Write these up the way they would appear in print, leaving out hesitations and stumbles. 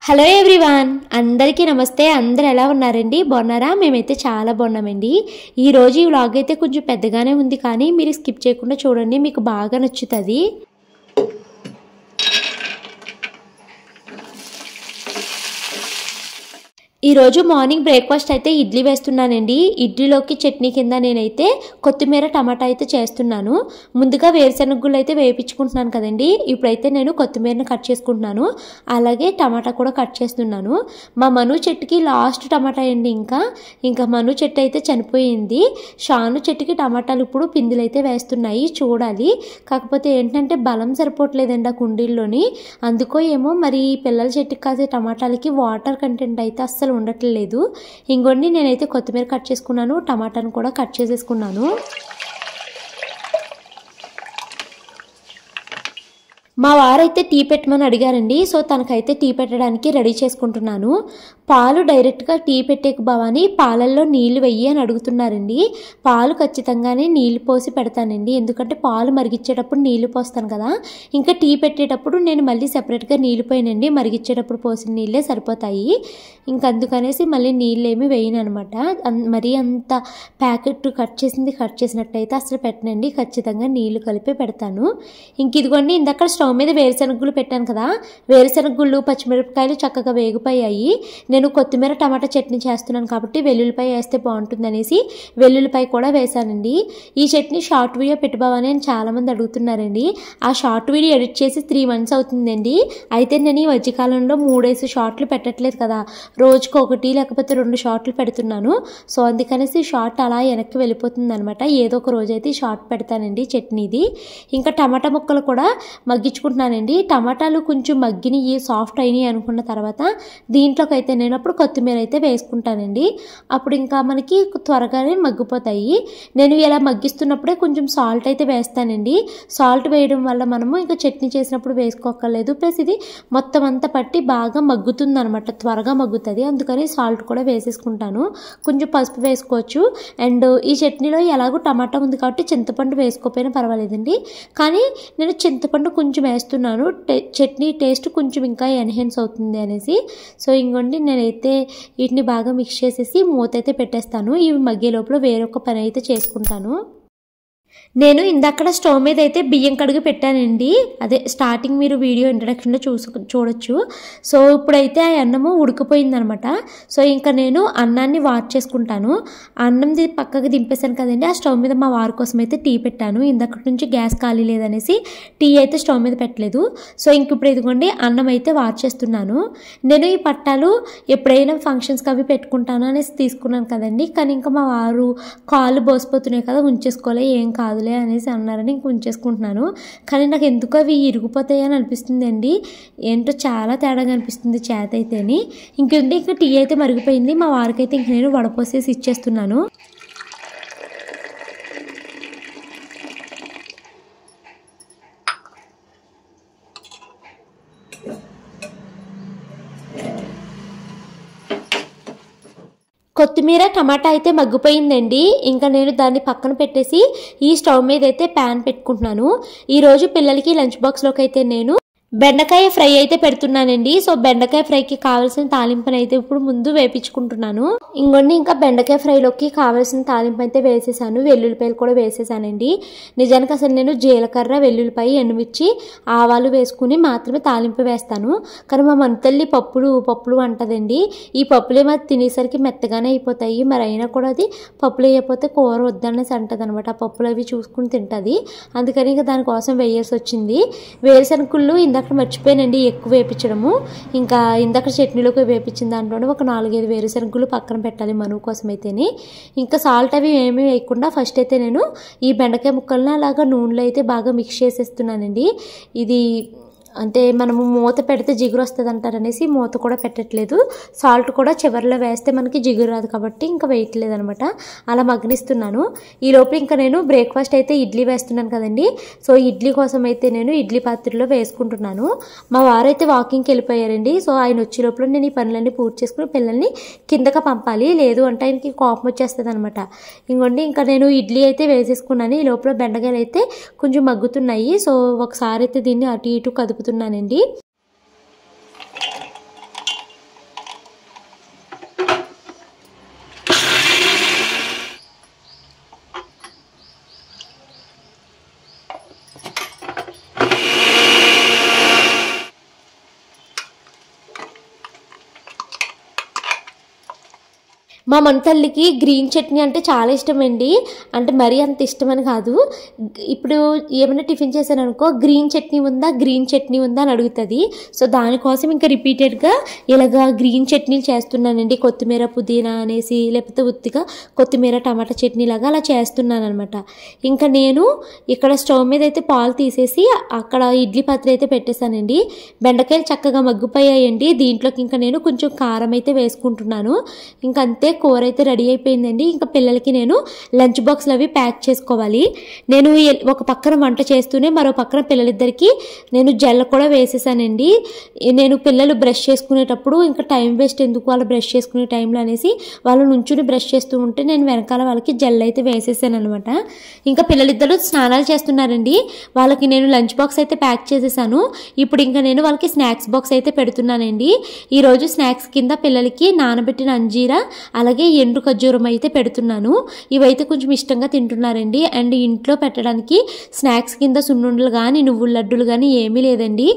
Hello everyone, అందరికీ నమస్తే. అందరూ ఎలా ఉన్నారండి? బాగున్నారా? మేమైతే చాలా బాగున్నామండి. ఈరోజు ఈ వ్లాగ్ అయితే కొంచెం పెద్దగానే ఉంది, కానీ మీరు స్కిప్ చేయకుండా చూడండి, మీకు బాగా నచ్చుతుంది. ఈరోజు మార్నింగ్ బ్రేక్ఫాస్ట్ అయితే ఇడ్లీ వేస్తున్నానండి. ఇడ్లీలోకి చట్నీ కింద నేనైతే కొత్తిమీర టమాటా అయితే చేస్తున్నాను. ముందుగా వేరుశనగగుళ్ళు అయితే వేయించుకుంటున్నాను కదండి. ఇప్పుడైతే నేను కొత్తిమీరని కట్ చేసుకుంటున్నాను, అలాగే టమాటా కూడా కట్ చేస్తున్నాను. మా మను చెట్టుకి లాస్ట్ టమాటా అండి. ఇంకా మను చెట్టు అయితే చనిపోయింది. షాను చెట్టుకి టమాటాలు ఇప్పుడు పిందులు అయితే వేస్తున్నాయి, చూడాలి. కాకపోతే ఏంటంటే బలం సరిపోవట్లేదండి ఆ కుండీల్లోని. అందుకో ఏమో మరి పిల్లల చెట్టుకి కాసే టమాటాలకి వాటర్ కంటెంట్ అయితే అస్సలు ఉండట్లేదు. ఇంకొన్ని నేనైతే కొత్తిమీర కట్ చేసుకున్నాను, టమాటాను కూడా కట్ చేసేసుకున్నాను. మా వారైతే టీ పెట్టమని అడిగారండి. సో తనకైతే టీ పెట్టడానికి రెడీ చేసుకుంటున్నాను. పాలు డైరెక్ట్గా టీ పెట్టేకు భవాని పాలల్లో నీళ్లు వెయ్యి అని అడుగుతున్నారండి. పాలు ఖచ్చితంగానే నీళ్లు పోసి పెడతానండి, ఎందుకంటే పాలు మరిగించేటప్పుడు నీళ్లు పోస్తాను కదా. ఇంకా టీ పెట్టేటప్పుడు నేను మళ్ళీ సెపరేట్గా నీళ్లు పోయినండి, మరిగించేటప్పుడు పోసిన నీళ్ళే సరిపోతాయి. ఇంకా అందుకనేసి మళ్ళీ నీళ్ళు ఏమి వేయను అనమాట. మరీ అంత ప్యాకెట్ కట్ చేసినట్టయితే అసలు పెట్టనండి, ఖచ్చితంగా నీళ్లు కలిపి పెడతాను. ఇంక ఇదిగోండి, ఇందాక స్టవ్ మీద వేరుశనగగుళ్ళు పెట్టాను కదా, వేరుశనగగుళ్ళు పచ్చిమిరపకాయలు చక్కగా వేగిపోయాయి. నేను కొత్తిమీర టమాటా చట్నీ చేస్తున్నాను కాబట్టి వెల్లుల్లిపాయ వేస్తే బాగుంటుంది అనేసి వెల్లుల్లిపాయ కూడా వేసానండి. ఈ చట్నీ షార్ట్ వీడియో పెట్టుకోవాలని అని చాలామంది అడుగుతున్నారండి. ఆ షార్ట్ వీడియో ఎడిట్ చేసి 3 months అవుతుందండి. అయితే నేను ఈ మధ్యకాలంలో 3 షార్ట్లు పెట్టట్లేదు కదా, రోజుకు 1 లేకపోతే 2 షార్ట్లు పెడుతున్నాను. సో అందుకనేసి షార్ట్ అలా వెనక్కి వెళ్ళిపోతుంది అనమాట. ఏదో ఒక రోజు అయితే షార్ట్ పెడతానండి చట్నీది. ఇంకా టమాటా ముక్కలు కూడా మగ్గించుకుంటున్నానండి. టమాటాలు కొంచెం మగ్గినవి సాఫ్ట్ అయినాయి అనుకున్న తర్వాత దీంట్లోకి అయితే నేను అప్పుడు కొత్తిమీర అయితే వేసుకుంటానండి. అప్పుడు ఇంకా మనకి త్వరగానే మగ్గిపోతాయి. నేను ఇలా మగ్గిస్తున్నప్పుడే కొంచెం సాల్ట్ అయితే వేస్తానండి. సాల్ట్ వేయడం వల్ల మనము ఇంకా చట్నీ చేసినప్పుడు వేసుకోక్కర్లేదు. ప్లస్ ఇది మొత్తం అంతా పట్టి బాగా మగ్గుతుంది అనమాట, త్వరగా మగ్గుతుంది. అందుకని సాల్ట్ కూడా వేసేసుకుంటాను. కొంచెం పసుపు వేసుకోవచ్చు. అండ్ ఈ చట్నీలో ఎలాగో టమాటా ఉంది కాబట్టి చింతపండు వేసుకోకపోయినా పర్వాలేదండి, కానీ నేను చింతపండు కొంచెం వేస్తున్నాను. చట్నీ టేస్ట్ కొంచెం ఇంకా ఎన్హాన్స్ అవుతుంది అనేసి. సో ఇంకోండి, నేనైతే వీటిని బాగా మిక్స్ చేసేసి మూత అయితే పెట్టేస్తాను. ఇవి మగ్గే లోపల వేరొక పని అయితే చేసుకుంటాను. నేను ఇందాక స్టవ్ మీద అయితే బియ్యం కడుగు పెట్టానండి. అదే స్టార్టింగ్ మీరు వీడియో ఇంట్రడక్షన్లో చూడొచ్చు. సో ఇప్పుడైతే ఆ అన్నము ఉడికిపోయిందనమాట. సో ఇంకా నేను అన్నాన్ని వార్ చేసుకుంటాను. అన్నంది పక్కకి దింపేశాను కదండి, ఆ స్టవ్ మీద మా వారి కోసం అయితే టీ పెట్టాను. ఇందాక నుంచి గ్యాస్ ఖాళీ లేదనేసి టీ అయితే స్టవ్ మీద పెట్టలేదు. సో ఇంక ఇప్పుడు ఇదిగోండి అన్నం అయితే వార్ చేస్తున్నాను. నేను ఈ పట్టాలు ఎప్పుడైనా ఫంక్షన్స్కి అవి పెట్టుకుంటాను అనేసి తీసుకున్నాను కదండి, కానీ ఇంకా మా వారు కాళ్ళు బోసిపోతున్నాయి కదా, ఉంచేసుకోలే, ఏం కాదులే అనేసి అన్నారని ఇంక ఉంచేసుకుంటున్నాను. కానీ నాకు ఎందుకు అవి ఇరిగిపోతాయి అని అనిపిస్తుంది అండి. ఏంటో చాలా తేడాగా అనిపిస్తుంది చేత అయితేని. ఇంకా టీ అయితే మరిగిపోయింది. మా వారికి అయితే ఇంక నేను వడపోసేసి ఇచ్చేస్తున్నాను. కొత్తిమీర టమాటా అయితే మగ్గిపోయిందండి. ఇంకా నేను దాన్ని పక్కన పెట్టేసి ఈ స్టవ్ మీద అయితే ప్యాన్ పెట్టుకుంటున్నాను. ఈరోజు పిల్లలకి లంచ్ బాక్స్లోకి అయితే నేను బెండకాయ ఫ్రై అయితే పెడుతున్నానండి. సో బెండకాయ ఫ్రైకి కావాల్సిన తాలింపుని అయితే ఇప్పుడు ముందు వేపించుకుంటున్నాను. ఇంకొన్ని ఇంకా బెండకాయ ఫ్రైలోకి కావాల్సిన తాలింపు అయితే వేసేసాను. వెల్లుల్లిపాయలు కూడా వేసేసానండి. నిజానికి అసలు నేను జీలకర్ర, వెల్లుల్లిపాయ, ఎండుమిర్చి, ఆవాలు వేసుకుని మాత్రమే తాలింపు వేస్తాను. కానీ మా మంతల్లి పప్పులు అంటదండి. ఈ పప్పులే మరి తినేసరికి మెత్తగానే అయిపోతాయి. మరి అయినా కూడా అది పప్పులు వేయకపోతే కూర వద్దనేసి అంటది అనమాట. ఆ పప్పులు అవి చూసుకుని తింటుంది. అందుకని ఇంకా దానికోసం వేయాల్సి వచ్చింది. వేరుశనగలు ఇందాక మర్చిపోయానండి ఎక్కువ వేపించడము. ఇంకా ఇందాక చట్నీలోకి వేపించిన దాంట్లోనే ఒక 4-5 వేరుశనగలు పక్కన పెట్టాలి మనువు కోసం అయితేని. ఇంకా సాల్ట్ అవి ఏమీ వేయకుండా ఫస్ట్ అయితే నేను ఈ బెండకాయ ముక్కల్ని అలాగా నూనెలో అయితే బాగా మిక్స్ చేసేస్తున్నానండి. ఇది అంటే మనము మూత పెడితే జిగురు వస్తుంది అంటారనేసి మూత కూడా పెట్టట్లేదు. సాల్ట్ కూడా చివరిలో వేస్తే మనకి జిగురు రాదు కాబట్టి ఇంకా వేయట్లేదు అనమాట. అలా మగ్గనిస్తున్నాను. ఈ లోపల ఇంకా నేను బ్రేక్ఫాస్ట్ అయితే ఇడ్లీ వేస్తున్నాను కదండి. సో ఇడ్లీ కోసం అయితే నేను ఇడ్లీ పాత్రలో వేసుకుంటున్నాను. మా వారైతే వాకింగ్కి వెళ్ళిపోయారండి. సో ఆయన వచ్చే లోపల నేను ఈ పనులన్నీ పూర్తి చేసుకుని పిల్లల్ని కిందకి పంపాలి, లేదు అంటే ఆయనకి కోపం వచ్చేస్తుంది అనమాట. ఇంకోండి ఇంకా నేను ఇడ్లీ అయితే వేసేసుకున్నాను. ఈ లోపల బెండకాయలు అయితే కొంచెం మగ్గుతున్నాయి. సో ఒకసారి అయితే దీన్ని అటు ఇటు కదుపుతున్నానండి. మా మన్తల్లికి గ్రీన్ చట్నీ అంటే చాలా ఇష్టం అండి. అంటే మరీ అంత ఇష్టమని కాదు. ఇప్పుడు ఏమైనా టిఫిన్ చేశాను అనుకో, గ్రీన్ చట్నీ ఉందా అని అడుగుతుంది. సో దానికోసం ఇంకా రిపీటెడ్గా ఇలాగా గ్రీన్ చట్నీలు చేస్తున్నానండి. కొత్తిమీర పుదీనా అనేసి, లేకపోతే ఉత్తిగా కొత్తిమీర టమాటా చట్నీ లాగా అలా చేస్తున్నాను అనమాట. ఇంకా నేను ఇక్కడ స్టవ్ మీద అయితే పాలు తీసేసి అక్కడ ఇడ్లీ పాత్ర అయితే పెట్టేశానండి. బెండకాయలు చక్కగా మగ్గిపోయాయండి. దీంట్లోకి ఇంకా నేను కొంచెం కారం అయితే వేసుకుంటున్నాను. ఇంకా అంతే, కూర అయితే రెడీ అయిపోయిందండి. ఇంకా పిల్లలకి నేను లంచ్ బాక్స్లు అవి ప్యాక్ చేసుకోవాలి. నేను ఒక పక్కన వంట చేస్తూనే మరో పక్కన పిల్లలిద్దరికి నేను జెల్ కూడా వేసేసానండి. నేను పిల్లలు బ్రష్ చేసుకునేటప్పుడు ఇంకా టైం వేస్ట్ ఎందుకు, వాళ్ళు బ్రష్ చేసుకునే టైంలో అనేసి వాళ్ళు నుంచుని బ్రష్ చేస్తూ ఉంటే నేను వెనకాల వాళ్ళకి జెల్ అయితే వేసేసాను అనమాట. ఇంకా పిల్లలిద్దరూ స్నానాలు చేస్తున్నారండి. వాళ్ళకి నేను లంచ్ బాక్స్ అయితే ప్యాక్ చేసేసాను. ఇప్పుడు ఇంకా నేను వాళ్ళకి స్నాక్స్ బాక్స్ అయితే పెడుతున్నానండి. ఈరోజు స్నాక్స్ కింద పిల్లలకి నానబెట్టిన అంజీరా అలాగే ఎండు ఖర్జూరం అయితే పెడుతున్నాను. ఇవైతే కొంచెం ఇష్టంగా తింటున్నారండి. అండ్ ఇంట్లో పెట్టడానికి స్నాక్స్ కింద సున్నుండలు కానీ నువ్వుల లడ్డులు కానీ ఏమీ లేదండి.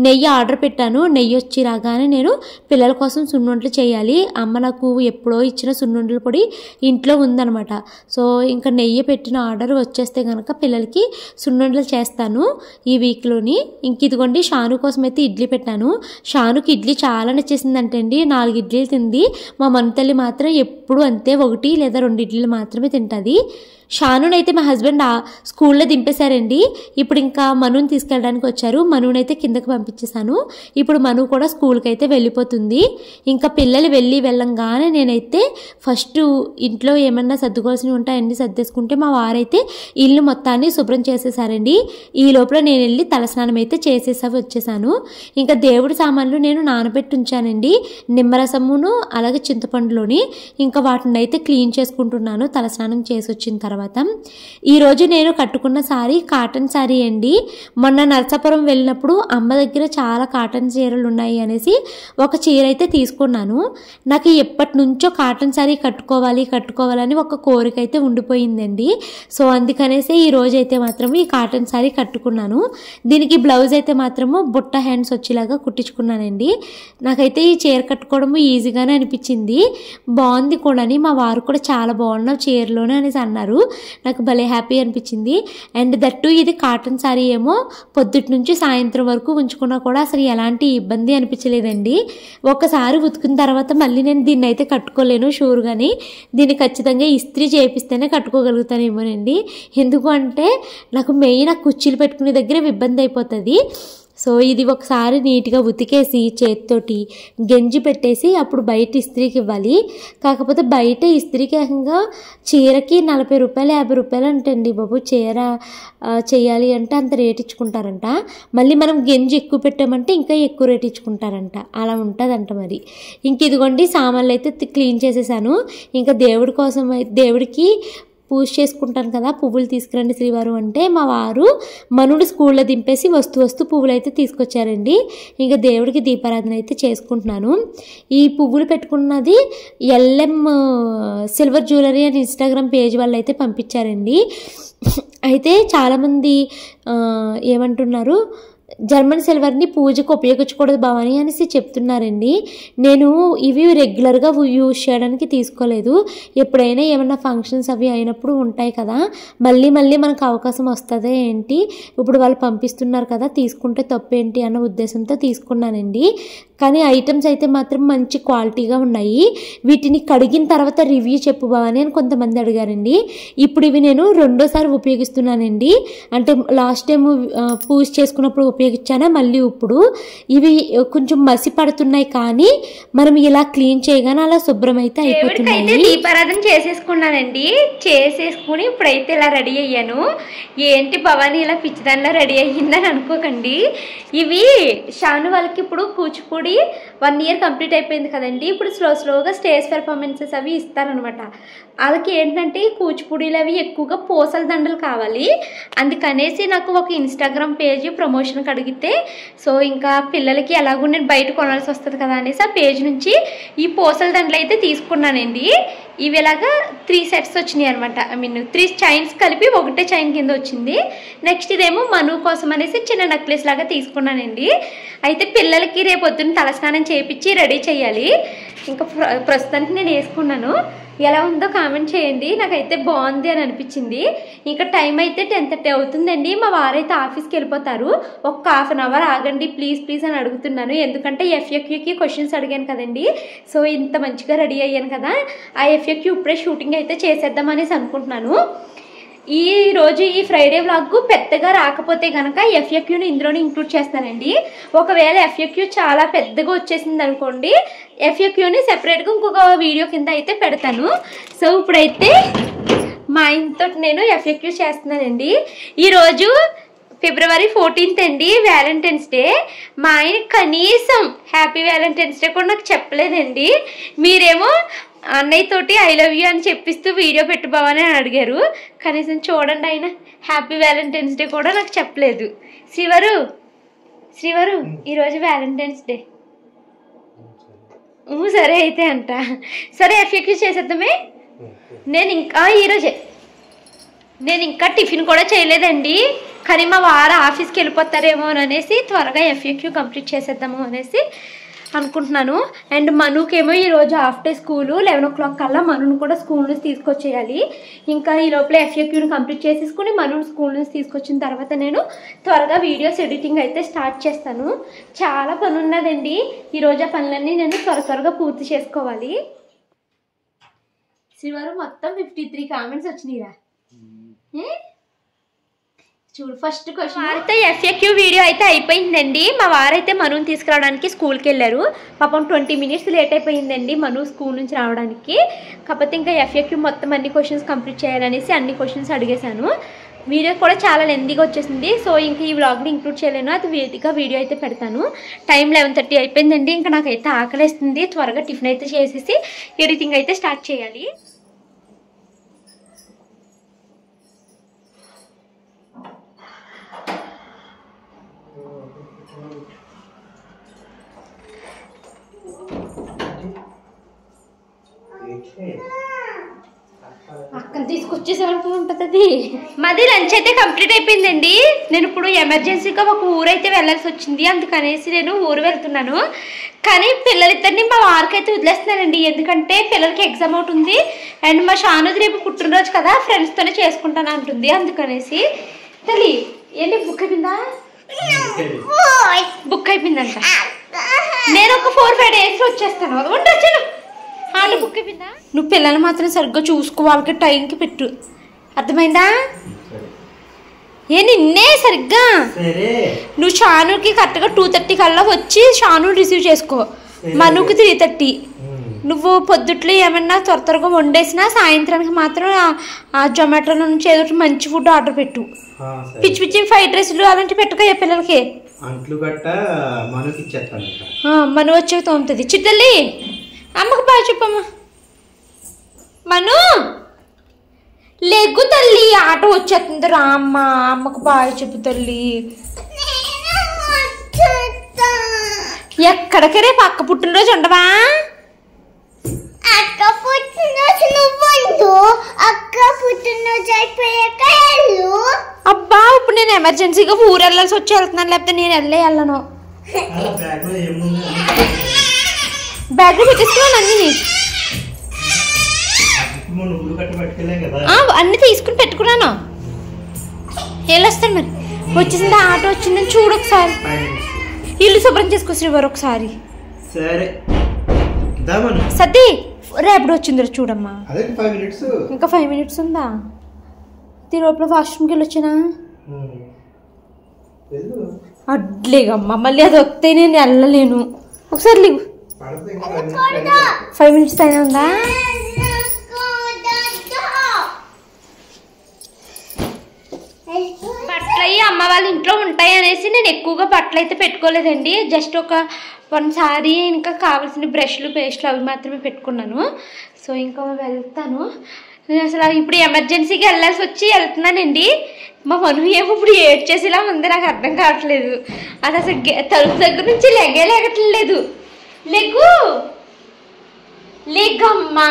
నెయ్యి ఆర్డర్ పెట్టాను. నెయ్యి వచ్చి రాగానే నేను పిల్లల కోసం సున్నుండలు చేయాలి. అమ్మ నాకు ఎప్పుడో ఇచ్చిన సున్నుండల పొడి ఇంట్లో ఉందనమాట. సో ఇంకా నెయ్యి పెట్టిన ఆర్డర్ వచ్చేస్తే కనుక పిల్లలకి సున్నుండలు చేస్తాను ఈ వీక్లోని. ఇంక ఇదిగోండి షాను కోసం అయితే ఇడ్లీ పెట్టాను. షానుకి ఇడ్లీ చాలా నచ్చేసిందంటే అండి, 4 ఇడ్లీలు తింది. మా మన్తల్లి మాత్రం ఎప్పుడు అంతే, 1 లేదా 2 ఇడ్లీలు మాత్రమే తింటుంది. షానునైతే మా హస్బెండ్ స్కూల్లో దింపేశారండి. ఇప్పుడు ఇంకా మనుని తీసుకెళ్ళడానికి వచ్చారు. మనునైతే కిందకి పంపించేశాను. ఇప్పుడు మను కూడా స్కూల్కి అయితే వెళ్ళిపోతుంది. ఇంకా పిల్లలు వెళ్ళంగానే నేనైతే ఫస్ట్ ఇంట్లో ఏమన్నా సర్దుకోవాల్సినవి ఉంటాయి అన్నీ సర్దేసుకుంటే మా వారైతే ఇల్లు మొత్తాన్ని శుభ్రం చేసేసారండి. ఈ లోపల నేను వెళ్ళి తలస్నానం అయితే వచ్చేసాను. ఇంకా దేవుడి సామాన్లు నేను నానబెట్టి ఉంచానండి, నిమ్మరసమును అలాగే చింతపండులోని. ఇంకా వాటిని అయితే క్లీన్ చేసుకుంటున్నాను తలస్నానం చేసి వచ్చిన తర్వాత. ఈరోజు నేను కట్టుకున్న సారీ కాటన్ సారీ అండి. మొన్న నరసాపురం వెళ్ళినప్పుడు అమ్మ దగ్గర చాలా కాటన్ చీరలు ఉన్నాయి అనేసి ఒక చీర అయితే తీసుకున్నాను. నాకు ఎప్పటి నుంచో కాటన్ సారీ కట్టుకోవాలని ఒక కోరిక అయితే ఉండిపోయిందండి. సో అందుకనేసి ఈ రోజు అయితే మాత్రం ఈ కాటన్ సారీ కట్టుకున్నాను. దీనికి బ్లౌజ్ అయితే మాత్రము బుట్ట హ్యాండ్స్ వచ్చేలాగా కుట్టించుకున్నానండి. నాకైతే ఈ చీర కట్టుకోవడము ఈజీగానే అనిపించింది, బాగుంది కూడా. మా వారు కూడా చాలా బాగున్నావు చీరలోనే అనేసి అన్నారు. నాకు భలే హ్యాపీ అనిపించింది. అండ్ దట్టు ఇది కాటన్ సారీ ఏమో పొద్దుటి నుంచి సాయంత్రం వరకు ఉంచుకున్నా కూడా అసలు ఎలాంటి ఇబ్బంది అనిపించలేదండి. ఒకసారి ఉతికిన తర్వాత మళ్ళీ నేను దీన్ని అయితే కట్టుకోలేను షూర్గాని. దీన్ని ఖచ్చితంగా ఇస్త్రీ చేపిస్తేనే కట్టుకోగలుగుతానేమోనండి. ఎందుకు అంటే నాకు మెయిన్ ఆ కుర్చీలు పెట్టుకునే దగ్గర ఇబ్బంది అయిపోతుంది. సో ఇది ఒకసారి నీట్గా ఉతికేసి చేతితోటి గంజి పెట్టేసి అప్పుడు బయట ఇస్త్రీకి ఇవ్వాలి. కాకపోతే బయట ఇస్త్రీకి ఏకంగా చీరకి 40 రూపాయలు 50 రూపాయలు అంటండి బాబు. చీర చేయాలి అంటే అంత రేట్ ఇచ్చుకుంటారంట. మళ్ళీ మనం గంజి ఎక్కువ పెట్టామంటే ఇంకా ఎక్కువ రేట్ ఇచ్చుకుంటారంట. అలా ఉంటుందంట మరి. ఇంక ఇదిగోండి సామాన్లు అయితే క్లీన్ చేసేసాను. ఇంకా దేవుడి కోసం దేవుడికి పూజ చేసుకుంటాను కదా, పువ్వులు తీసుకురండి శ్రీవారు అంటే మా వారు మనుడు స్కూల్లో దింపేసి వస్తూ పువ్వులు అయితే తీసుకొచ్చారండి. ఇంకా దేవుడికి దీపారాధన అయితే చేసుకుంటున్నాను. ఈ పువ్వులు పెట్టుకున్నది LM సిల్వర్ జ్యువెలరీ అని ఇన్స్టాగ్రామ్ పేజ్ వాళ్ళు అయితే పంపించారండి. అయితే చాలామంది ఏమంటున్నారు, జర్మన్ సిల్వర్ని పూజకు ఉపయోగించకూడదు భవాని అనేసి చెప్తున్నారండి. నేను ఇవి రెగ్యులర్గా యూజ్ చేయడానికి తీసుకోలేదు. ఎప్పుడైనా ఏమన్నా ఫంక్షన్స్ అవి అయినప్పుడు ఉంటాయి కదా, మళ్ళీ మనకు అవకాశం వస్తుందా ఏంటి, ఇప్పుడు వాళ్ళు పంపిస్తున్నారు కదా తీసుకుంటే తప్పేంటి అన్న ఉద్దేశంతో తీసుకున్నానండి. కానీ ఐటమ్స్ అయితే మాత్రం మంచి క్వాలిటీగా ఉన్నాయి. వీటిని కడిగిన తర్వాత రివ్యూ చెప్పు భవాని అని కొంతమంది అడిగారండి. ఇప్పుడు ఇవి నేను 2వ సారి ఉపయోగిస్తున్నానండి. అంటే లాస్ట్ టైం పూజ చేసుకున్నప్పుడు ఉపయోగించానా, మళ్ళీ ఇప్పుడు ఇవి కొంచెం మసి పడుతున్నాయి. కానీ మనం ఇలా క్లీన్ చేయగానే అలా శుభ్రం అయితే అయిపోతుంది. దీపారాధన చేసేసుకున్నానండి. చేసేసుకుని ఇప్పుడైతే ఇలా రెడీ అయ్యాను. ఏంటి భవాని ఇలా పిచ్చిదానిలా రెడీ అయ్యిందని అనుకోకండి. ఇవి షాను వాళ్ళకి ఇప్పుడు కూచిపూడి 1 ఇయర్ కంప్లీట్ అయిపోయింది కదండి. ఇప్పుడు స్లోగా స్టేజ్ పెర్ఫార్మెన్సెస్ అవి ఇస్తారనమాట. వాళ్ళకి ఏంటంటే కూచిపూడిలు అవి ఎక్కువగా పూసల దండలు కావాలి. అందుకనేసి నాకు ఒక ఇన్స్టాగ్రామ్ పేజ్ ప్రమోషన్కి అడిగితే, సో ఇంకా పిల్లలకి ఎలాగో నేను బయట కొనాల్సి వస్తుంది కదా అనేసి ఆ పేజ్ నుంచి ఈ పూసల దండలు అయితే తీసుకున్నానండి. ఇవి ఇలాగా 3 సెట్స్ వచ్చినాయి అనమాట. 3 చైన్స్ కలిపి ఒకటే చైన్ కింద వచ్చింది. నెక్స్ట్ ఇదేమో మను కోసం అనేసి చిన్న నెక్లెస్ లాగా తీసుకున్నానండి. అయితే పిల్లలకి రేపొద్దున తలస్నానం చేయించి రెడీ చేయాలి. ఇంకా ప్రస్తుతానికి నేను వేసుకున్నాను. ఎలా ఉందో కామెంట్ చేయండి. నాకైతే బాగుంది అని అనిపించింది. ఇంకా టైం అయితే 10:30 అవుతుందండి. మా వారైతే ఆఫీస్కి వెళ్ళిపోతారు. ఒక ½ అన్ అవర్ ఆగండి ప్లీజ్ అని అడుగుతున్నాను. ఎందుకంటే FAQకి క్వశ్చన్స్ అడిగాను కదండి. సో ఇంత మంచిగా రెడీ అయ్యాను కదా, ఆ FAQ ఇప్పుడే షూటింగ్ అయితే చేసేద్దామనేసి అనుకుంటున్నాను. ఈ రోజు ఈ ఫ్రైడే వ్లాగ్ పెద్దగా రాకపోతే కనుక FAQని ఇందులోనే ఇంక్లూడ్ చేస్తానండి. ఒకవేళ FAQ చాలా పెద్దగా వచ్చేసింది అనుకోండి, FAQని సెపరేట్గా ఇంకొక వీడియో కింద అయితే పెడతాను. సో ఇప్పుడైతే మా ఆయనతో నేను FAQ చేస్తున్నానండి. ఈరోజు February 14th అండి, వ్యాలంటైన్స్ డే. మా ఆయన కనీసం హ్యాపీ వ్యాలంటైన్స్ డే కూడా నాకు చెప్పలేదండి. మీరేమో అన్నయ్య తోటి ఐ లవ్ యూ అని చెప్పిస్తూ వీడియో పెట్టుకోవాలని అడిగారు. కనీసం చూడండి, ఆయన హ్యాపీ వ్యాలంటైన్స్ డే కూడా నాకు చెప్పలేదు. శ్రీవారు ఈరోజు వ్యాలంటైన్స్ డే. సరే అయితే అంట. సరే FAQ చేసేద్దామే. నేను ఇంకా టిఫిన్ కూడా చేయలేదండి. కానీ మా వారు ఆఫీస్కి వెళ్ళిపోతారేమో అనేసి త్వరగా FAQ కంప్లీట్ చేసేద్దాము అనేసి అనుకుంటున్నాను. అండ్ మనుకేమో ఈరోజు హాఫ్ డే స్కూలు, 11 o'clock కల్లా మనుని కూడా స్కూల్ నుంచి తీసుకొచ్చేయాలి. ఇంకా ఈ లోపల FAQని కంప్లీట్ చేసేసుకుని మనుని స్కూల్ నుంచి తీసుకొచ్చిన తర్వాత నేను త్వరగా వీడియోస్ ఎడిటింగ్ అయితే స్టార్ట్ చేస్తాను. చాలా పని ఉన్నదండి. ఈరోజు ఆ పనులన్నీ నేను త్వరగా పూర్తి చేసుకోవాలి. శ్రీవారు మొత్తం 53 కామెంట్స్ వచ్చినాయిరా. చూడు, ఫస్ట్ క్వశ్చన్. వారైతే FAQ వీడియో అయితే అయిపోయిందండి. మా వారైతే మనుని తీసుకురావడానికి స్కూల్కి వెళ్ళారు. పాపం 20 minutes లేట్ అయిపోయిందండి మను స్కూల్ నుంచి రావడానికి. కాకపోతే ఇంకా FAQ మొత్తం అన్ని క్వశ్చన్స్ కంప్లీట్ చేయాలనేసి అన్ని క్వశ్చన్స్ అడిగేశాను. వీడియో కూడా చాలా లెందీగా వచ్చేసింది. సో ఇంకా ఈ వ్లాగ్ని ఇంక్లూడ్ చేయలేను, అది వేదిగా వీడియో అయితే పెడతాను. టైం 11:30 అయిపోయిందండి. ఇంకా నాకైతే ఆకలేస్తుంది. త్వరగా టిఫిన్ అయితే చేసేసి ఎడిటింగ్ అయితే స్టార్ట్ చేయాలి. అక్కని తీసుకొచ్చేసేవరకు ఉంటుంది. మాది లంచ్ అయితే కంప్లీట్ అయిపోయిందండి. నేను ఇప్పుడు ఎమర్జెన్సీగా ఒక ఊరైతే వెళ్ళాల్సి వచ్చింది. అందుకనేసి నేను ఊరు వెళ్తున్నాను. కానీ పిల్లలిద్దరిని మా వారికి అయితే వదిలేస్తున్నానండి. ఎందుకంటే పిల్లలకి ఎగ్జామ్ ఒకటి ఉంది. అండ్ మా షానుది రేపు పుట్టినరోజు కదా, ఫ్రెండ్స్తోనే చేసుకుంటాను అంటుంది. అందుకనేసి తల్లి ఏంటి బుక్ అయిపోయిందా? బుక్ అయిపోయిందంట. నేను ఒక 4-5 days వచ్చేస్తాను. ఉండొచ్చాను. బుక్ అయిపోయిందా? నువ్వు పిల్లలు మాత్రం సరిగ్గా చూసుకో, వాళ్ళకి టైంకి పెట్టు, అర్థమైందా? నిన్నే సరిగ్గా నువ్వు షానుకి కరెక్ట్గా 2:30 కల్లా వచ్చి షాను రిసీవ్ చేసుకో. మనుకి 3:30. నువ్వు పొద్దుట్లో ఏమన్నా త్వరగా వండేసినా సాయంత్రానికి మాత్రం ఆ జొమాటోలో నుంచి ఏదో మంచి ఫుడ్ ఆర్డర్ పెట్టు. పిచ్చి ఫ్రైడ్ రైస్లు అలాంటివి పెట్టుకో పిల్లలకి. మను వచ్చే తోముతుంది. చిట్టల్లి అమ్మకు బాగా చెప్పమ్మా. మను లెగ్గు తల్లి, ఆటో వచ్చేస్తుంది రా అమ్మ. అమ్మకు బాగా చెప్పు తల్లి. ఎక్కడికి రేపు అక్క పుట్టినరోజు ఉండవా? అక్క పుట్టినరోజు నువ్వు, అక్క పుట్టినరోజు అయిపోయాక వెళ్ళు. అబ్బా ఇప్పుడు నేను ఎమర్జెన్సీగా ఊరు వెళ్ళాల్సి వచ్చి వెళ్తున్నాను, లేకపోతే నేను వెళ్ళను. బ్యాగ్లో పెట్టేసుకున్నాను అన్ని తీసుకుని పెట్టుకున్నాను. వెళ్ళొస్తాను మరి. వచ్చేసింది ఆటో వచ్చిందని చూడు ఒకసారి. ఇల్లు శుభ్రం చేసుకో శ్రీవారు ఒకసారి. సతీ రేపటి వచ్చింది చూడమ్మా. ఇంకా 5 minutes ఉందా? లోపల వాష్రూమ్కి వెళ్ళొచ్చానా? అడ్లేగమ్మా, మళ్ళీ అది వస్తే నేను వెళ్ళలేను. ఒకసారి లేవు. 5 minutes టైం ఉందా? బట్టలు అయ్యి అమ్మ వాళ్ళ ఇంట్లో ఉంటాయి అనేసి నేను ఎక్కువగా బట్టలు అయితే పెట్టుకోలేదండి. జస్ట్ ఒక 1 సారీ ఇంకా కావాల్సిన బ్రష్లు పేస్ట్లు అవి మాత్రమే పెట్టుకున్నాను. సో ఇంకా వెళ్తాను. అసలు ఇప్పుడు ఎమర్జెన్సీకి వెళ్ళాల్సి వచ్చి వెళ్తున్నానండి. మా మను ఏమో ఇప్పుడు ఏడ్చేసేలా ఉంది, నాకు అర్థం కావట్లేదు. అది అసలు తలుపు దగ్గర నుంచి లేగట్లేదు. లేగమ్మా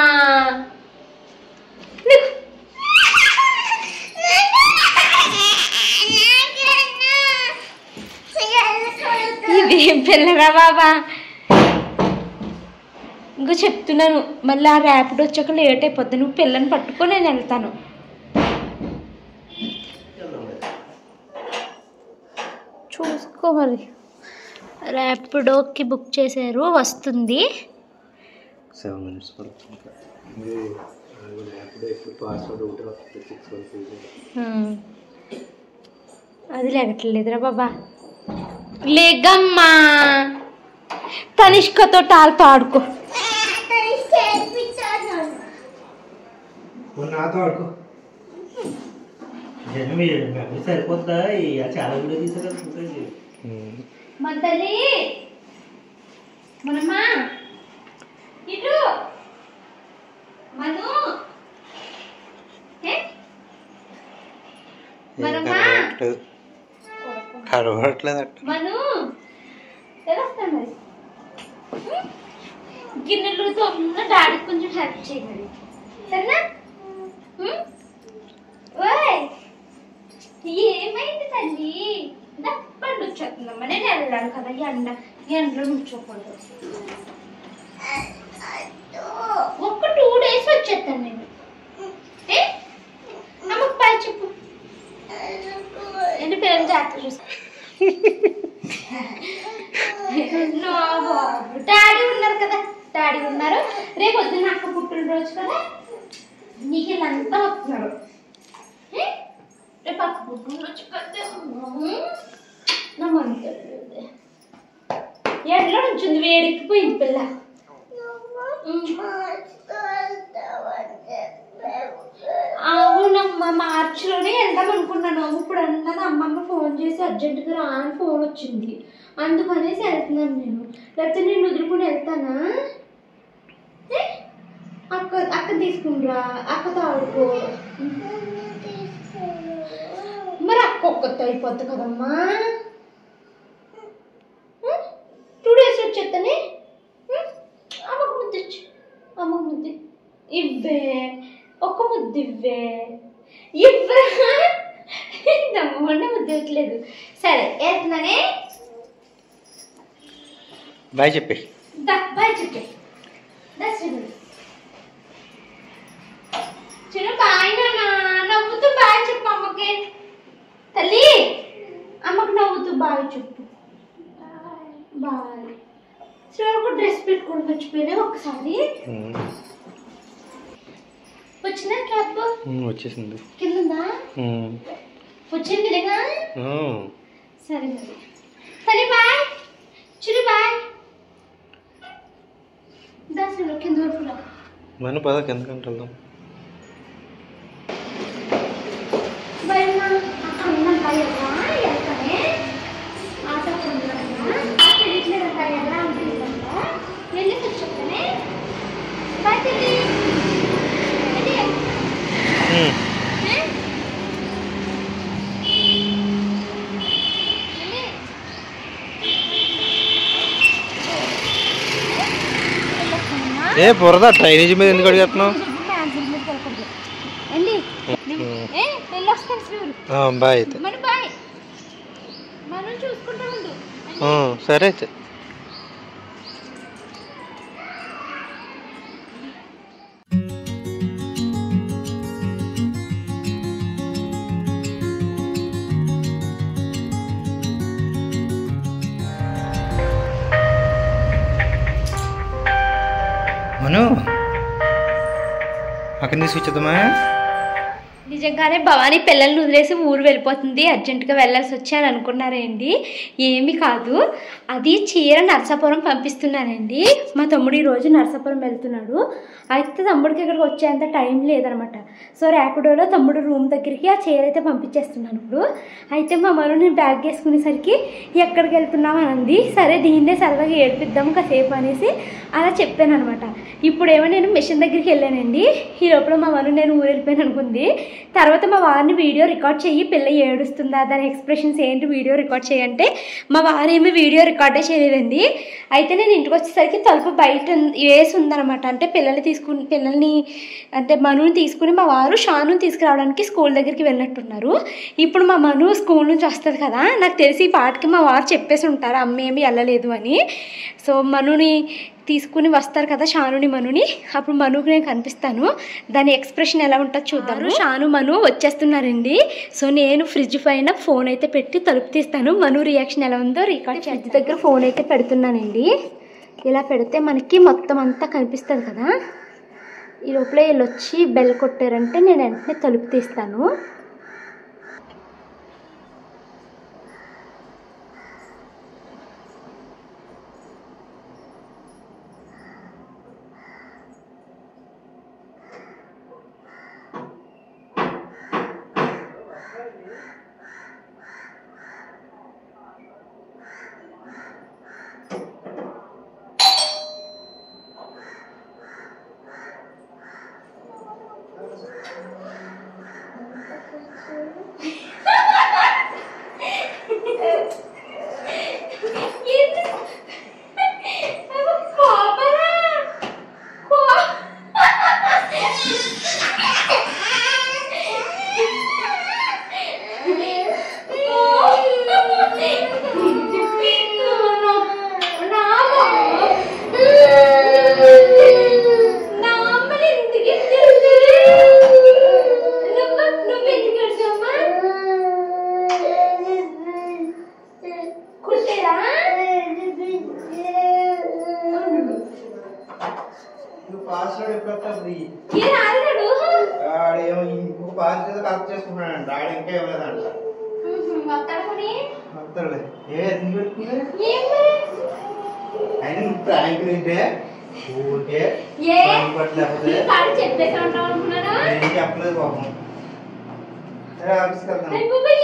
ఇదేం పిల్లరా బాబా. ఇంకో చెప్తున్నాను, మళ్ళీ ఆ ర్యాపిడ్ వచ్చాక లేట్ అయిపోద్ది. నువ్వు పిల్లని పట్టుకో, నేను వెళ్తాను. చూసుకోవాలి. ర్యాపిడోకి బుక్ చేశారు, వస్తుంది. 7 minutes పడుతుంది. అది లేగట్లేదురా బాబా. లేగమ్మా, తనిష్కతో టాల్తో ఆడుకో. నాతో ఆడుకో. సరిపోతుందా? చాలా వీడియో తీసారు. మన తల్లి మనమ్మా ఇటు మను మనమ్మా కడవట్లేదు. మను తెలుస్తా మరి. గిన్నెలు తోముతున్న డాడీకి కొంచెం హెల్ప్ చేయి మరి, సరేనా? ఓయ్ ఏమైంది తల్లి? పండు వచ్చేస్తుందమ్మా. నేను వెళ్ళాను కదా, ఎండలో నుంచోకూడదు. ఒక్క 2 days వచ్చేస్తాను నేను. అమ్మకు బాయ్ చెప్పు. ఏంటి పిల్లలు జాగ్రత్త చూస్తా. డాడీ ఉన్నారు కదా, డాడీ ఉన్నారు. రేపు వద్దు అక్క పుట్టినరోజు కదా, నీకు వీళ్ళంతా వస్తున్నారు. రేపు అక్క పుట్టినరోజు కదా, ఎండలో నుంచింది, వేడెక్కిపోయింది పిల్ల. అవునమ్మా, మార్చిలోనే వెళ్దాం అనుకున్నాను. ఇప్పుడు అన్నది అమ్మమ్మ ఫోన్ చేసి అర్జెంటుగా రా అని ఫోన్ వచ్చింది, అందుకనేసి వెళ్తున్నాను నేను. లేకపోతే నేను వదులుకుని వెళ్తానా? అక్క తీసుకునిరా, అక్కతో ఆడుకో. మరి అక్క ఒక్కతో అయిపోద్ది కదమ్మా. 2 days వచ్చేస్తానే. అమ్మకు ముద్దు ఇచ్చు, అమ్మకు ముద్దు ఇవ్వే, ఒక్క ముద్దు ఇవ్వే. ఇవ్వరా? నమ్మకుండా ముద్దు ఇవ్వట్లేదు. సరే వేస్తున్నానే. బాయ్ చెప్పి. బాయ్ చెప్పే. చిన్న బాయ్ నాన్న, నవ్వుతూ బాయ్ చెప్పు అమ్మకి. తల్లి అమ్మకు నవ్వుతూ బాయ్ చెప్పు. బాయ్. శ్రీవారికి డ్రెస్ పెట్టుకోవడం మర్చిపోయినా ఒకసారి. వచ్చిందా క్యాప్? వచ్చేసింది. కిందా వచ్చింది లేదా? సరే మరి తల్లి బాయ్. చిరు బాయ్. దాసులు కింద వరకు మన పద కిందకంటే వెళ్దాం. ఏ బురద డ్రైనేజ్ మీద ఎందుకు అడిగేస్తున్నావు? బాయ్ అయితే. సరే అయితే. మను అక్కడ తీసుకొచ్చేద్దామా? నిజంగానే భవానీ పిల్లల్ని వదిలేసి ఊరు వెళ్ళిపోతుంది, అర్జెంటుగా వెళ్ళాల్సి వచ్చాను అనుకున్నారండి. ఏమీ కాదు, అది చీర నర్సాపురం పంపిస్తున్నానండి. మా తమ్ముడు ఈరోజు నర్సాపురం వెళ్తున్నాడు. అయితే తమ్ముడికి ఇక్కడికి వచ్చేంత టైం లేదనమాట. సో ర్యాపిడోలో తమ్ముడు రూమ్ దగ్గరికి ఆ చీర అయితే పంపించేస్తున్నాను ఇప్పుడు. అయితే మా మరో నేను బ్యాగ్ వేసుకునేసరికి ఎక్కడికి వెళ్తున్నాం అని అంది. సరే దీన్నే సరదాగా ఏడిపిద్దాము కాసేపు అనేసి అలా చెప్పాను అనమాట. ఇప్పుడేమో నేను మిషన్ దగ్గరికి వెళ్ళానండి. ఈ లోపల మా మరో నేను ఊరు వెళ్ళిపోయాను అనుకుంది. తర్వాత మా వారిని వీడియో రికార్డ్ చెయ్యి, పిల్ల ఏడుస్తుందా, దాని ఎక్స్ప్రెషన్స్ ఏంటి వీడియో రికార్డ్ చేయంటే మా వారు ఏమీ వీడియో రికార్డే చేయలేదండి. అయితే నేను ఇంటికి వచ్చేసరికి తలుపు బయట వేసి ఉందనమాట. అంటే పిల్లల్ని అంటే మనుని తీసుకుని మా వారు షాను తీసుకురావడానికి స్కూల్ దగ్గరికి వెళ్ళినట్టున్నారు. ఇప్పుడు మా మను స్కూల్ నుంచి వస్తుంది కదా, నాకు తెలిసి ఈ పాటికి మా వారు చెప్పేసి ఉంటారు అమ్మ ఏమి వెళ్ళలేదు అని. సో మనుని తీసుకుని వస్తారు కదా, షానుని మనుని, అప్పుడు మనుకి నేను కనిపిస్తాను. దాని ఎక్స్ప్రెషన్ ఎలా ఉంటుందో చూద్దాము. షాను మను వచ్చేస్తున్నారండి. సో నేను ఫ్రిడ్జ్ పైన ఫోన్ అయితే పెట్టి తలుపు తీస్తాను. మను రియాక్షన్ ఎలా ఉందో రికార్డ్. ఫ్రిడ్జ్ దగ్గర ఫోన్ అయితే పెడుతున్నానండి. ఇలా పెడితే మనకి మొత్తం అంతా కనిపిస్తుంది కదా. ఈ లోపల వీళ్ళు వచ్చి బెల్ కొట్టారంటే నేను వెంటనే తలుపు తీస్తాను.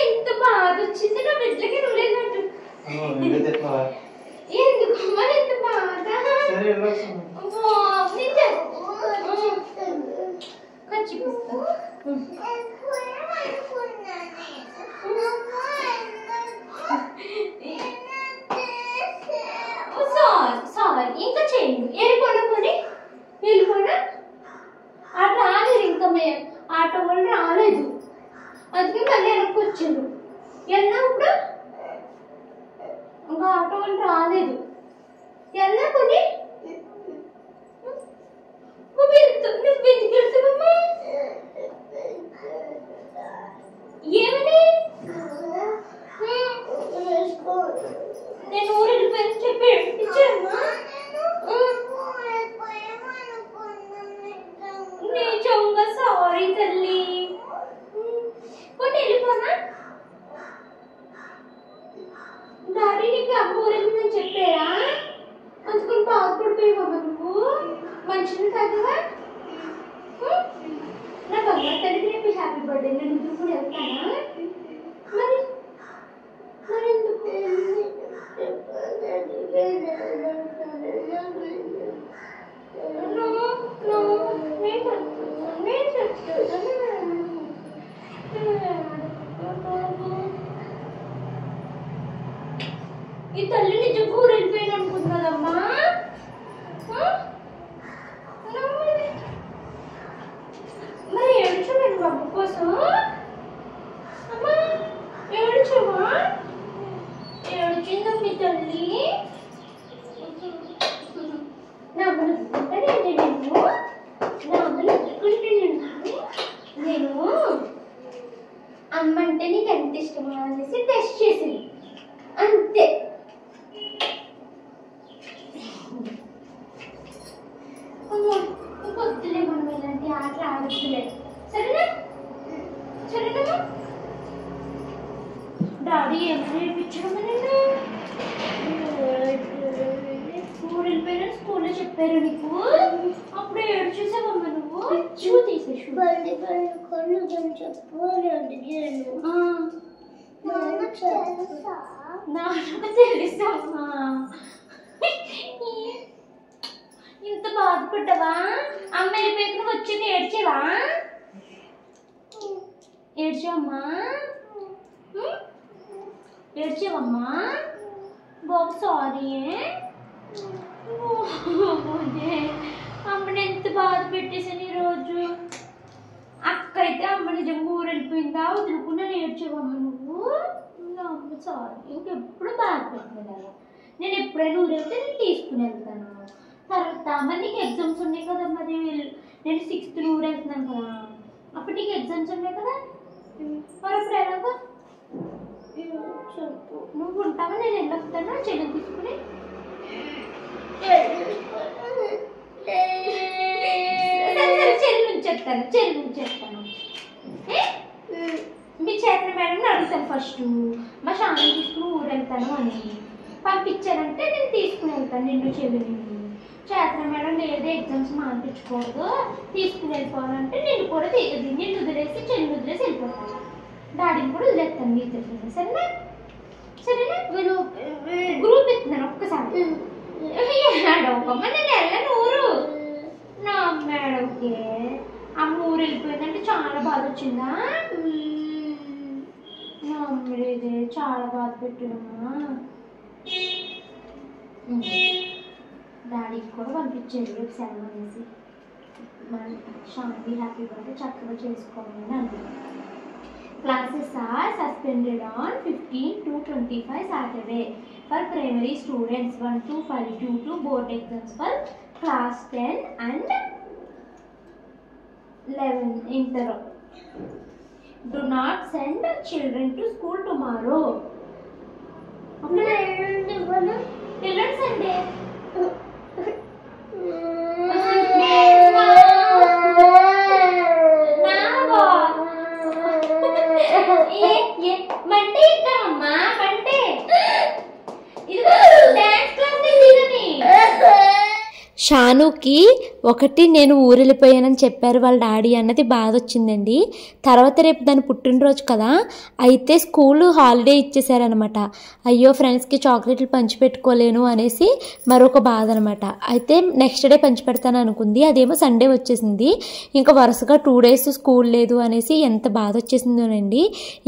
ఎంత బాధ వచ్చింది నా బిడ్డకి. ఎందుకమ్మా ఎంత బాధ? సారీ ఇంకా చేయండి. వెళ్ళిపోనా అటు రాలేదు. ఇంకా మేము ఆటో వాళ్ళు రాలేదు, అందుకే మళ్ళీ వెనక్కి వచ్చారు. వెళ్ళినప్పుడు ఇంకా ఆటో వాళ్ళు రాలేదు. వెళ్ళినప్పుడు నువ్వు ఎందుకు వెళ్తావమ్మా? ఏమని నేను ఊరు వెళ్ళిపోయాను చెప్పి ఇచ్చారమ్మా. నిజంగా సారీ తల్లి. కొన్ని వెళ్ళిపోనా? డాడీ నీకు అమ్మ ఊరు వెళ్ళిందని చెప్పారా? అందుకని బాధపడిపోయావమ్మా నువ్వు. మంచిది కాదుగా. నా బంగారు తల్లికి రేపు హ్యాపీ బర్త్డే. నేను ఇంటికి కూడా వెళ్తానా? మరి ఎందుకు? ఈ తల్లి నిజంగా ఊరు వెళ్ళిపోయాను అనుకుంటున్నదమ్మా. మరి ఏడ్చమండి బాబు కోసం. అమ్మా ఏడ్చమా? ఏడ్చిందా మీ తల్లి? నేను అమ్మంటే నీకు ఎంత ఇష్టమా అనేసి టెస్ట్ చేసింది అంతే. పొద్దులే మనం ఇలాంటి ఆటలు ఆడొచ్చులే. సరేనా? సరేనమ్మా. డాడీ ఏమైనా నేర్పించడమ్మా? నేను స్కూల్ వెళ్ళిపోయినా స్కూల్లో చెప్పారు నీకు. అప్పుడు ఏడు చూసావమ్మా నువ్వు. షూ తీసేసి నాకు తెలుసమ్మా. ఇంత బాధపడ్డావా? అమ్మ వెళ్ళిపోయి వచ్చి ఏడ్చేవా? ఏడ్చావమ్మా? ఏడ్చేవమ్మా? బాబు సారీ. అమ్మని ఎంత బాధ పెట్టేసాను ఈరోజు. అక్క అయితే అమ్మ నిజంగా ఊరు వెళ్ళిపోయిందా వదులుకున్నా నేర్చావమ్మ నువ్వు. అమ్మ సారీ, ఇంకెప్పుడు బాధ పెట్టలేదు. నేను ఎప్పుడైనా ఊరు వెళ్తే నేను తీసుకుని వెళ్తాను. తర్వాత మరి నీకు ఎగ్జామ్స్ ఉన్నాయి కదా, మరి నేను 6th ఊరు వెళ్తున్నాను కదా, అప్పుడు నీకు ఎగ్జామ్స్ ఉన్నాయి కదా, మరి అప్పుడు ఎలాగో చెప్పు. నువ్వు ఉంటావా, నేను వెళ్ళొస్తాను చెల్లి తీసుకుని. చెల్లి ఉంచేస్తాను. మీ చేతన మేడం అడుగుతాను ఫస్ట్, మా శాంతి తీసుకుని ఊరు వెళ్తాను అని పంపించారంటే నేను తీసుకుని వెళ్తాను నిన్ను చెల్లిని. చేతన మేడం లేదే ఎగ్జామ్స్ మానిపించకూడదు తీసుకుని వెళ్ళిపోవాలంటే నిన్ను కూడా నిన్ను వదిలేసి చెల్లి వదిలేసి వెళ్ళిపోతాను. డాడీని కూడా వదిలేస్తాను మీ తెలియదు. సరేనా? సరేనా? గ్రూప్ ఇస్తున్నాను ఒక్కసారి. అడవకమ్మ, నేను వెళ్ళను ఊరు. నా మేడంకి అమ్మ ఊరు వెళ్ళిపోయిందంటే చాలా బాధ వచ్చిందా? నా అమ్మేదే చాలా బాధ పెట్టినమ్మా. డాడీకి కూడా పంపించేది రేపు సెలవు అనేసి. శాంతి హ్యాపీ బర్త్డే చక్కగా చేసుకోవాలని అనుకుంటున్నాను. Classes are suspended on 15 to 25 Saturday for primary students 1 to 5 due to board exams for class 10 and 11 inter. Do not send children to school tomorrow. Children Sunday. మంటే ఇద్దామమ్మా, మంటే ఇది డాన్స్ క్లాస్ తీయని. షానుకి ఒకటి నేను ఊరు వెళ్ళిపోయానని చెప్పారు వాళ్ళ డాడీ అన్నది బాధ వచ్చిందండి. తర్వాత రేపు దాని పుట్టినరోజు కదా, అయితే స్కూల్ హాలిడే ఇచ్చేసారనమాట. అయ్యో ఫ్రెండ్స్కి చాక్లెట్లు పంచిపెట్టుకోలేను అనేసి మరొక బాధ అనమాట. అయితే నెక్స్ట్ డే పంచిపెడతాను అనుకుంది, అదేమో సండే వచ్చేసింది. ఇంకా వరుసగా 2 days స్కూల్ లేదు అనేసి ఎంత బాధ వచ్చేసిందోనండి.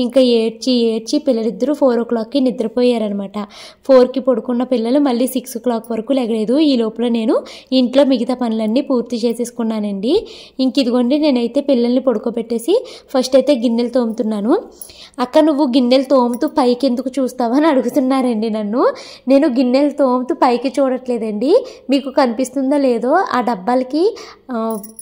ఇంకా ఏడ్చి పిల్లలిద్దరూ 4 o'clockకి నిద్రపోయారనమాట. 4కి పడుకున్న పిల్లలు మళ్ళీ 6 o'clock వరకు లెగలేదు. ఈ లోపల నేను ఇంట్లో మిగతా పనులన్నీ పూర్తి చేసేసుకున్నానండి. ఇంక ఇదిగోండి నేనైతే పిల్లల్ని పడుకోబెట్టేసి ఫస్ట్ అయితే గిన్నెలు తోముతున్నాను. అక్క నువ్వు గిన్నెలు తోముతూ పైకి ఎందుకు చూస్తావని అడుగుతున్నారండి నన్ను. నేను గిన్నెలు తోముతూ పైకి చూడట్లేదండి, మీకు కనిపిస్తుందో లేదో ఆ డబ్బాలకి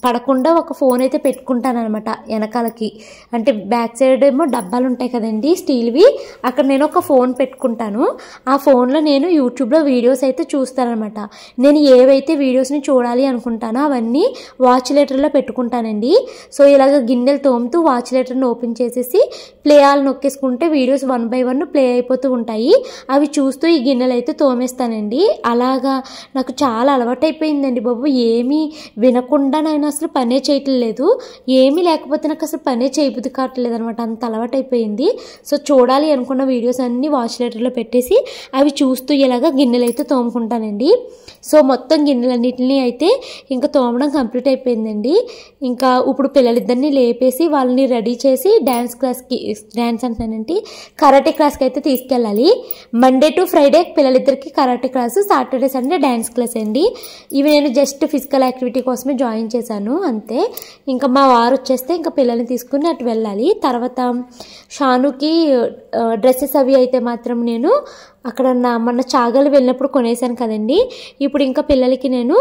పడకుండా ఒక ఫోన్ అయితే పెట్టుకుంటాను అనమాట వెనకాలకి. అంటే బ్యాక్ సైడ్ ఏమో డబ్బాలు ఉంటాయి కదండి స్టీల్వి, అక్కడ నేను ఒక ఫోన్ పెట్టుకుంటాను. ఆ ఫోన్లో నేను యూట్యూబ్లో వీడియోస్ అయితే చూస్తానమాట. నేను ఏవైతే వీడియోస్ని చూడాలి అనుకుంటానో అవన్నీ వాచ్ లెటర్లో పెట్టుకుంటానండి. సో ఇలాగ గిన్నెలు తోముతూ వాచ్ లెటర్ని ఓపెన్ చేసేసి ప్లే ఆల్ నొక్కేసుకుంటే వీడియోస్ 1 by 1 ప్లే అయిపోతూ ఉంటాయి. అవి చూస్తూ ఈ గిన్నెలు అయితే తోమేస్తానండి. అలాగా నాకు చాలా అలవాటైపోయిందండి బాబు. ఏమీ వినకుండా నేను అసలు పనే చేయట్లేదు, ఏమీ లేకపోతే నాకు అసలు పనే చేయబుద్ధి కావట్లేదు అనమాట, అంత అలవాటైపోయింది. సో చూడాలి అనుకున్న వీడియోస్ అన్నీ వాచ్ లెటర్లో పెట్టేసి అవి చూస్తూ ఇలాగ గిన్నెలు అయితే తోముకుంటానండి. సో మొత్తం గిన్నెలన్నింటినీ అయితే ఇంకా తోమడం కంప్లీట్ అయిపోయిందండి. ఇంకా ఇప్పుడు పిల్లలిద్దరిని లేపేసి వాళ్ళని రెడీ చేసి డ్యాన్స్ అంటానంటే కరాటే క్లాస్కి అయితే తీసుకెళ్ళాలి. మండే టు ఫ్రైడే పిల్లలిద్దరికి karate class, Saturday Sunday dance class అండి. ఇవి నేను జస్ట్ ఫిజికల్ యాక్టివిటీ కోసమే జాయిన్ చేశాను అంతే. ఇంకా మా వారు వచ్చేస్తే ఇంకా పిల్లల్ని తీసుకుని అటు వెళ్ళాలి. తర్వాత షానుకి డ్రెస్సెస్ అవి అయితే మాత్రం నేను అక్కడ మొన్న చాగలు వెళ్ళినప్పుడు కొనేసాను కదండి. ఇప్పుడు ఇంకా పిల్లలకి నేను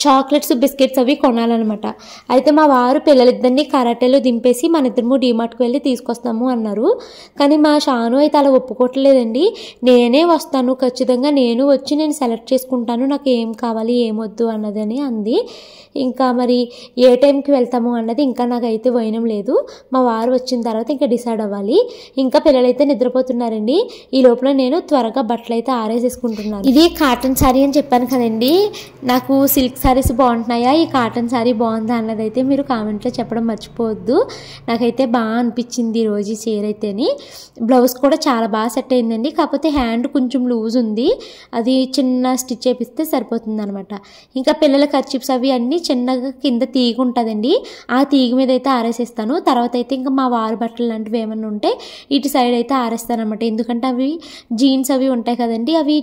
చాక్లెట్స్ బిస్కెట్స్ అవి కొనాలన్నమాట. అయితే మా వారు పిల్లలిద్దరిని కరాటేలో దింపేసి మన ఇద్దరము డీమార్ట్కి వెళ్ళి తీసుకొస్తాము అన్నారు. కానీ మా షాను అయితే అలా ఒప్పుకోవట్లేదండి. నేనే వస్తాను ఖచ్చితంగా, నేను వచ్చి నేను సెలెక్ట్ చేసుకుంటాను నాకు ఏం కావాలి ఏమొద్దు అన్నదని అంది. ఇంకా మరి ఏ టైంకి వెళ్తాము అన్నది ఇంకా నాకైతే పోయినం లేదు. మా వారు వచ్చిన తర్వాత ఇంకా డిసైడ్ అవ్వాలి. ఇంకా పిల్లలైతే నిద్రపోతున్నారండి. ఈ లోపల నేను త్వరగా బట్టలు అయితే ఆరేసేసుకుంటున్నాను. ఇది కాటన్ శారీ అని చెప్పాను కదండి, నాకు సిల్క్ శారీస్ బాగుంటున్నాయా, ఈ కాటన్ శారీ బాగుందా అన్నది అయితే మీరు కామెంట్లో చెప్పడం మర్చిపోవద్దు. నాకైతే బాగా అనిపించింది ఈరోజు ఈ చీర అయితేని. బ్లౌజ్ కూడా చాలా బాగా సెట్ అయిందండి. కాకపోతే హ్యాండ్ కొంచెం లూజ్ ఉంది, అది చిన్న స్టిచ్ చేపిస్తే సరిపోతుంది అనమాట. ఇంకా పిల్లల కర్చిప్స్ అవి అన్నీ చిన్నగా కింద తీగ ఉంటుందండి, ఆ తీగ మీద అయితే ఆరేసేస్తాను. తర్వాత అయితే ఇంకా మా వారి బట్టలు లాంటివి ఏమన్నా ఉంటే ఇటు సైడ్ అయితే ఆరేస్తాను అనమాట. ఎందుకంటే అవి జీన్స్ అవి ఉంటాయి కదండి, అవి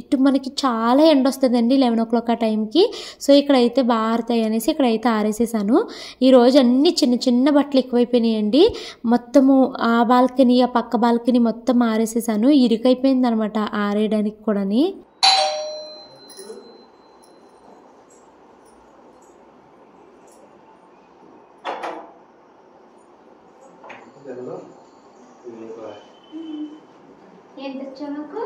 ఇటు మనకి చాలా ఎండ వస్తుందండి 11 o'clock ఆ టైంకి. సో ఇక్కడైతే బాగా ఆరుతాయి అనేసి ఇక్కడైతే ఆరేసేసాను. ఈరోజు అన్ని చిన్న చిన్న బట్టలు ఎక్కువైపోయినాయండి. మొత్తము ఆ బాల్కనీ ఆ పక్క బాల్కనీ మొత్తం ఆరేసేసాను. ఇరుకైపోయింది అనమాట ఆరేయడానికి కూడాని. ఏం తెచ్చావు నాకు?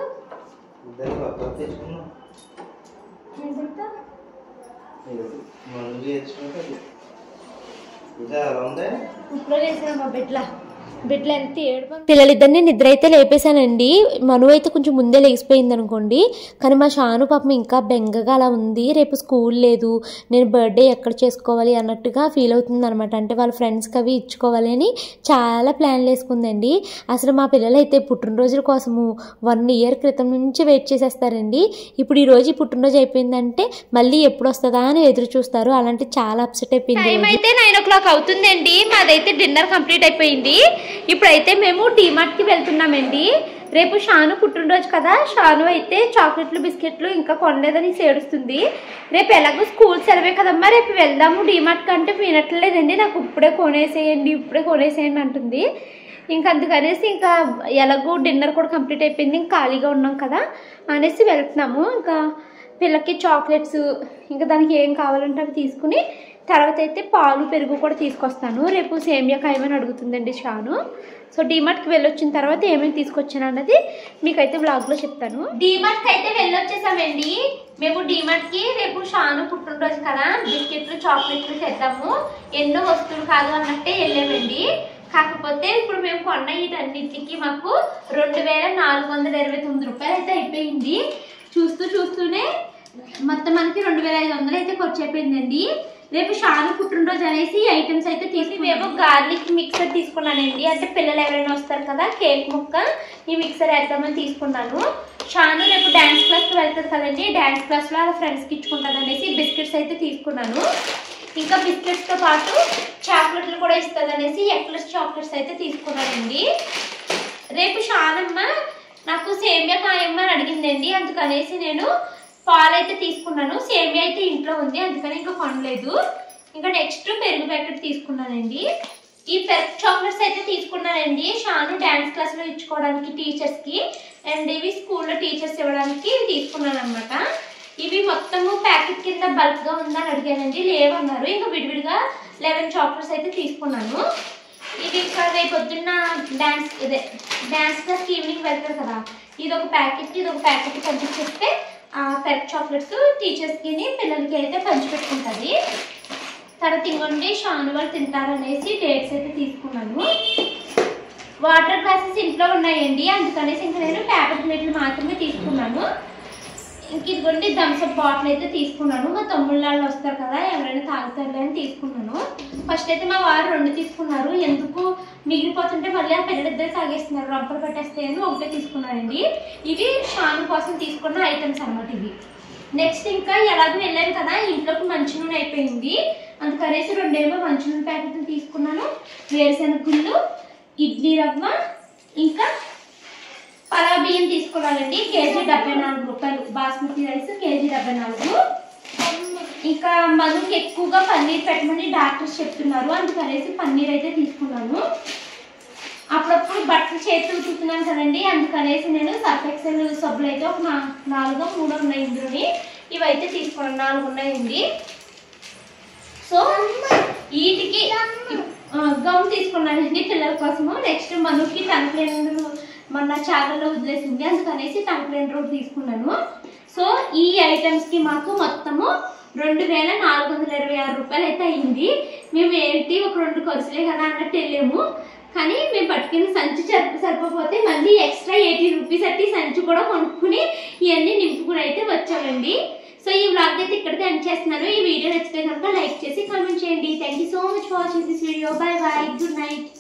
ఇప్పుడు వేసాను మా బిడ్డలు ఎంత ఏడుపు. పిల్లలిద్దరిని నిద్ర అయితే లేపేశానండి. మను అయితే కొంచెం ముందే లేచిపోయింది అనుకోండి, కానీ మా షాను పాపం ఇంకా బెంగగా అలా ఉంది. రేపు స్కూల్ లేదు, నేను బర్త్డే ఎక్కడ చేసుకోవాలి అన్నట్టుగా ఫీల్ అవుతుంది అనమాట. అంటే వాళ్ళ ఫ్రెండ్స్కి అవి ఇచ్చుకోవాలి అని చాలా ప్లాన్లు వేసుకుందండి. అసలు మా పిల్లలు అయితే పుట్టినరోజుల కోసము 1 year క్రితం నుంచి వెయిట్ చేసేస్తారండి. ఇప్పుడు ఈరోజు పుట్టినరోజు అయిపోయిందంటే మళ్ళీ ఎప్పుడు వస్తుందా అని ఎదురు చూస్తారు. అలాంటి చాలా అప్సెట్ అయిపోయింది. టైం అయితే 9 o'clock అవుతుందండి. మాదైతే డిన్నర్ కంప్లీట్ అయిపోయింది. ఇప్పుడైతే మేము డీమార్ట్కి వెళ్తున్నామండి. రేపు షాను పుట్టినరోజు కదా, షాను అయితే చాక్లెట్లు బిస్కెట్లు ఇంకా కొనలేదని ఏడుస్తుంది. రేపు ఎలాగో స్కూల్ సెలవే కదమ్మా, రేపు వెళ్దాము డీమార్ట్కి అంటే వినట్లేదండి. నాకు ఇప్పుడే కొనేసేయండి అంటుంది. ఇంకా అందుకనేసి ఇంకా ఎలాగో డిన్నర్ కూడా కంప్లీట్ అయిపోయింది, ఇంకా ఖాళీగా ఉన్నాం కదా అనేసి వెళ్తున్నాము. ఇంకా పిల్లకి చాక్లెట్స్ ఇంకా దానికి ఏం కావాలంటే అవి తీసుకుని తర్వాత అయితే పాలు పెరుగు కూడా తీసుకొస్తాను. రేపు సేమియా కాయమని అడుగుతుందండి షాను. సో డీమార్ట్కి వెళ్ళొచ్చిన తర్వాత ఏమేమి తీసుకొచ్చాను అన్నది మీకైతే వ్లాగ్లో చెప్తాను. డీమార్ట్కి అయితే వెళ్ళొచ్చేసామండి. మేము డీమార్ట్కి రేపు షాను పుట్టినరోజు కదా, బిస్కెట్లు చాక్లెట్లు తెద్దాము, ఎన్నో వస్తువులు కాదు అన్నట్టే వెళ్ళామండి. కాకపోతే ఇప్పుడు మేము కొన్న వీటన్నిటికి మాకు 2429 రూపాయలు అయితే అయిపోయింది. చూస్తూనే మొత్తం మనకి 2500 అయితే ఖర్చు అయిపోయిందండి. రేపు షాను పుట్టినరోజు అనేసి ఐటమ్స్ అయితే మేము గార్లిక్ మిక్సర్ తీసుకున్నానండి. అంటే పిల్లలు ఎవరైనా వస్తారు కదా, కేక్ ముక్క ఈ మిక్సర్ వేద్దామని తీసుకున్నాను. షాను రేపు డ్యాన్స్ క్లాస్కి వెళ్తుంది కదండి, డ్యాన్స్ క్లాస్లో అలా ఫ్రెండ్స్కి ఇచ్చుకుంటుంది అనేసి బిస్కెట్స్ అయితే తీసుకున్నాను. ఇంకా బిస్కెట్స్తో పాటు చాక్లెట్లు కూడా ఇస్తుంది అనేసి ఎక్లెస్ చాక్లెట్స్ అయితే తీసుకున్నానండి. రేపు షానమ్మ నాకు సేమియా కాయమ్మ అని అడిగిందండి, అందుకనేసి నేను పాలైతే తీసుకున్నాను. సేమియా అయితే ఇంట్లో ఉంది, అందుకని ఇంకా కొనలేదు. ఇంకా నెక్స్ట్ పెరుగు ప్యాకెట్ తీసుకున్నానండి. ఈ పెరుగు చాక్లెట్స్ అయితే తీసుకున్నానండి షాను డ్యాన్స్ క్లాస్లో ఇచ్చుకోవడానికి టీచర్స్కి, అండ్ ఇవి స్కూల్లో టీచర్స్ ఇవ్వడానికి తీసుకున్నాను అనమాట. ఇవి మొత్తము ప్యాకెట్ కింద బల్క్గా ఉందని అడిగానండి, లేవన్నారు. ఇంకా విడివిడిగా 11 చాక్లెట్స్ అయితే తీసుకున్నాను. ఇది ఇంకా రేపు పొద్దున్న డ్యాన్స్ క్లాస్కి ఈవినింగ్ వెళ్తారు కదా, ఇదొక ప్యాకెట్ పంపించేస్తే ఆ పెరుగు చాక్లెట్స్ టీచర్స్కి పిల్లలకి అయితే పంచిపెట్టుకుంటుంది. తర్వాత ఇంకొండి షాను వాళ్ళు తింటారనేసి డేట్స్ అయితే తీసుకున్నాను. వాటర్ గ్లాసెస్ ఇంట్లో ఉన్నాయండి, అందుకనేసి ఇంకా నేను పేపర్ ప్లేట్లు మాత్రమే తీసుకున్నాను. ఇంక ఇదిగోండి థమ్స్అప్ బాటిల్ అయితే తీసుకున్నాను. మా తమ్ముళ్ళ వాళ్ళు వస్తారు కదా, ఎవరైనా తాగుతారులే అని తీసుకున్నాను. ఫస్ట్ అయితే మా వారు 2 తీసుకున్నారు, ఎందుకు మిగిలిపోతుంటే మళ్ళీ ఆ పిల్లలిద్దరు తాగేస్తున్నారు, రబ్బర్ పెట్టేస్తాయని ఒకటే తీసుకున్నానండి. ఇవి షాను కోసం తీసుకున్న ఐటమ్స్ అన్నమాట ఇవి. నెక్స్ట్ ఇంకా ఎలాగో వెళ్ళాను కదా, ఇంట్లోకి మంచి నూనె అయిపోయింది, అందుకనేసి 2 మంచి నూనె ప్యాకెట్లు తీసుకున్నాను. వేరుశెనగ గుళ్ళు, ఇడ్లీ రవ్వ, ఇంకా పలా బియ్యం తీసుకున్నానండి. కేజీ 74 రూపాయలు, బాస్మతి రైస్ కేజీ 74. ఇంకా మనకి ఎక్కువగా పన్నీర్ పెట్టమని డాక్టర్స్ చెప్తున్నారు, అందుకనేసి పన్నీర్ అయితే తీసుకున్నాను. అప్పుడప్పుడు బట్టలు చేతులు చూస్తున్నాను కదండి, అందుకనేసి నేను సర్ఫ్ ఎక్సెల్ సబ్బులు అయితే ఒక 4 3 ఉన్నాయి ఇందులోని. ఇవైతే తీసుకున్నాను, 4 ఉన్నాయండి. సో వీటికి గమ్ తీసుకున్నానండి పిల్లల కోసము. నెక్స్ట్ మనకి టంగ్ క్లీనర్ మొన్న చాగల్లో వదిలేసింది, అందుకనేసి టంగ్ క్లీనర్ తీసుకున్నాను. సో ఈ ఐటమ్స్కి మాకు మొత్తము 2426 రూపాయలు అయితే అయింది. మేము ఏంటి ఒక 2 ఖర్చులే కదా అన్నట్టు వెళ్ళాము, కానీ మేము పట్టుకుని సంచి సరిపోతే మళ్ళీ ఎక్స్ట్రా 80 రూపీస్ అట్టి సంచి కూడా కొనుక్కుని ఇవన్నీ నింపుకుని అయితే వచ్చామండి. సో ఈ వ్లాగ్ అయితే ఇక్కడితో ఎండ్ చేస్తున్నాను. ఈ వీడియో నచ్చితే కనుక లైక్ చేసి కామెంట్ చేయండి. Thank you so much for watching this video. By by, good night.